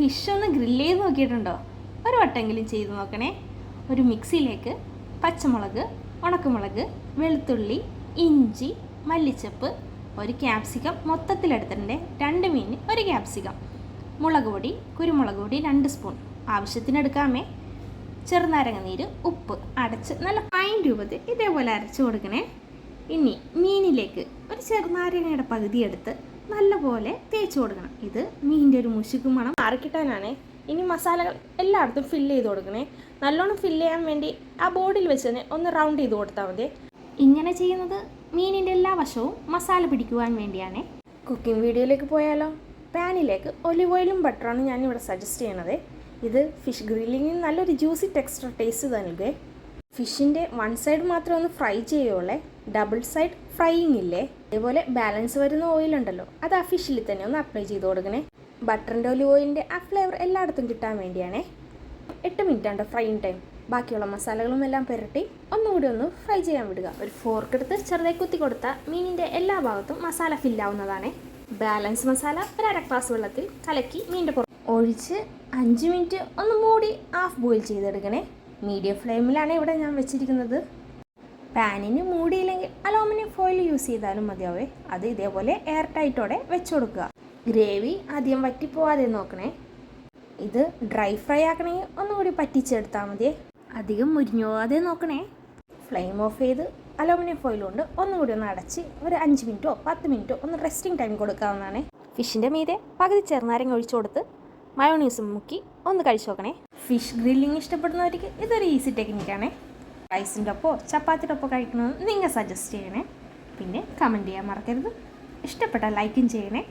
Fish ഒന്ന് grill ചെയ്ത് നോക്കിയിട്ടുണ്ടോ? ഒരു വട്ടെങ്കിലും ചെയ്ത് നോക്കണേ. ഒരു മിക്സിയിലേക്ക് പച്ചമുളക്, ഉണക്കമുളക്, വെളുത്തുള്ളി, ഇഞ്ചി, മല്ലിച്ചപ്പ്, ഒരു ക്യാപ്സിക്കം മൊത്തത്തിലെടുത്തിട്ടുണ്ട്, 2 മീൻ, ഒരു ക്യാപ്സിക്കം, മുളക് പൊടി, കുരുമുളക് പൊടി 2 സ്പൂൺ, ആവശ്യത്തിനെടുക്കാമേ, ചെറുനാരങ്ങ നീര്, ഉപ്പ്, അടച്ച് നല്ല ഫൈൻ രൂപത്തിൽ ഇതേപോലെ അരച്ച് കൊടുക്കണേ. ഇനി മീനിലേക്ക് ഒരു ചെറുനാരങ്ങയുടെ പകുതി എടുത്ത് നല്ലപോലെ തേച്ച് കൊടുക്കണം. ഇത് മീനിൻ്റെ ഒരു മുശുക്ക് മണം മാറിക്കിട്ടാനാണ്. ഇനി മസാലകൾ എല്ലായിടത്തും ഫില്ല് ചെയ്ത് കൊടുക്കണേ. നല്ലോണം ഫില്ല് ചെയ്യാൻ വേണ്ടി ആ ബോർഡിൽ വെച്ച് തന്നെ ഒന്ന് റൗണ്ട് ചെയ്ത് കൊടുത്താൽ മതി. ഇങ്ങനെ ചെയ്യുന്നത് മീനിൻ്റെ എല്ലാ വശവും മസാല പിടിക്കുവാൻ വേണ്ടിയാണ്. കുക്കിംഗ് വീഡിയോയിലേക്ക് പോയാലോ? പാനിലേക്ക് ഒലിവ് ഓയിലും ബട്ടറാണ് ഞാനിവിടെ സജസ്റ്റ് ചെയ്യണത്. ഇത് ഫിഷ് ഗ്രില്ലിങ്ങിന് നല്ലൊരു ജ്യൂസി ടെക്സ്ചർ ടേസ്റ്റ് നൽകുക. ഫിഷിൻ്റെ 1 സൈഡ് മാത്രം ഒന്ന് ഫ്രൈ ചെയ്യുള്ളേ, ഡബിൾ സൈഡ് ഫ്രൈയിങ് ഇല്ലേ. അതേപോലെ ബാലൻസ് വരുന്ന ഓയിലുണ്ടല്ലോ, അത് ആ ഫിഷിൽ തന്നെ ഒന്ന് അപ്ലൈ ചെയ്ത് കൊടുക്കണേ. ബട്ടറിൻ്റെ ഒലിവ് ഓയിലിൻ്റെ ആ ഫ്ലേവർ എല്ലായിടത്തും കിട്ടാൻ വേണ്ടിയാണേ. 8 മിനിറ്റാണ് ഫ്രൈയിങ് ടൈം. ബാക്കിയുള്ള മസാലകളും എല്ലാം പുരട്ടി ഒന്നുകൂടി ഒന്ന് ഫ്രൈ ചെയ്യാൻ വിടുക. ഒരു ഫോർക്ക് എടുത്ത് ചെറുതായി കുത്തി കൊടുത്താൽ മീനിൻ്റെ എല്ലാ ഭാഗത്തും മസാല ഫില്ലാവുന്നതാണ്. ബാലൻസ് മസാല ഒരു 1/2 ഗ്ലാസ് വെള്ളത്തിൽ കലക്കി മീനിൻ്റെ പുറത്ത് ഒഴിച്ച് 5 മിനിറ്റ് ഒന്ന് മൂടി ഹാഫ് ബോയിൽ ചെയ്തെടുക്കണേ. മീഡിയം ഫ്ലെയിമിലാണ് ഇവിടെ ഞാൻ വെച്ചിരിക്കുന്നത്. പാനിന് മൂടിയില്ലെങ്കിൽ അലൂമിനിയം ഫോയിൽ യൂസ് ചെയ്താലും മതിയാവേ. അത് ഇതേപോലെ എയർ ടൈറ്റോടെ വെച്ച് കൊടുക്കുക. ഗ്രേവി ആദ്യം വറ്റിപ്പോവാതെ നോക്കണേ. ഇത് ഡ്രൈ ഫ്രൈ ആക്കണമെങ്കിൽ ഒന്നുകൂടി പറ്റിച്ചെടുത്താൽ മതി. അധികം മുരിഞ്ഞു പോകാതെ നോക്കണേ. ഫ്ലെയിം ഓഫ് ചെയ്ത് അലൂമിനിയം ഫോയിൽ കൊണ്ട് ഒന്നുകൂടി ഒന്ന് അടച്ച് ഒരു 5 മിനിറ്റോ 10 മിനിറ്റോ ഒന്ന് റെസ്റ്റിംഗ് ടൈം കൊടുക്കാവുന്നതാണ്. ഫിഷിൻ്റെ മീതെ പകുതി ചെറുനാരങ്ങ ഒഴിച്ചു കൊടുത്ത് മയോണീസും മുക്കി ഒന്ന് കഴിച്ചു നോക്കണേ. ഫിഷ് ഗ്രില്ലിങ് ഇഷ്ടപ്പെടുന്നവർക്ക് ഇതൊരു ഈസി ടെക്നിക്കാണ്. റൈസിൻ്റെ ഒപ്പോ ചപ്പാത്തിയുടെ ഒപ്പോ കഴിക്കണമെന്ന് നിങ്ങൾ സജസ്റ്റ് ചെയ്യണേ. പിന്നെ കമൻറ്റ് ചെയ്യാൻ മറക്കരുത്. ഇഷ്ടപ്പെട്ടാൽ ലൈക്കും ചെയ്യണേ.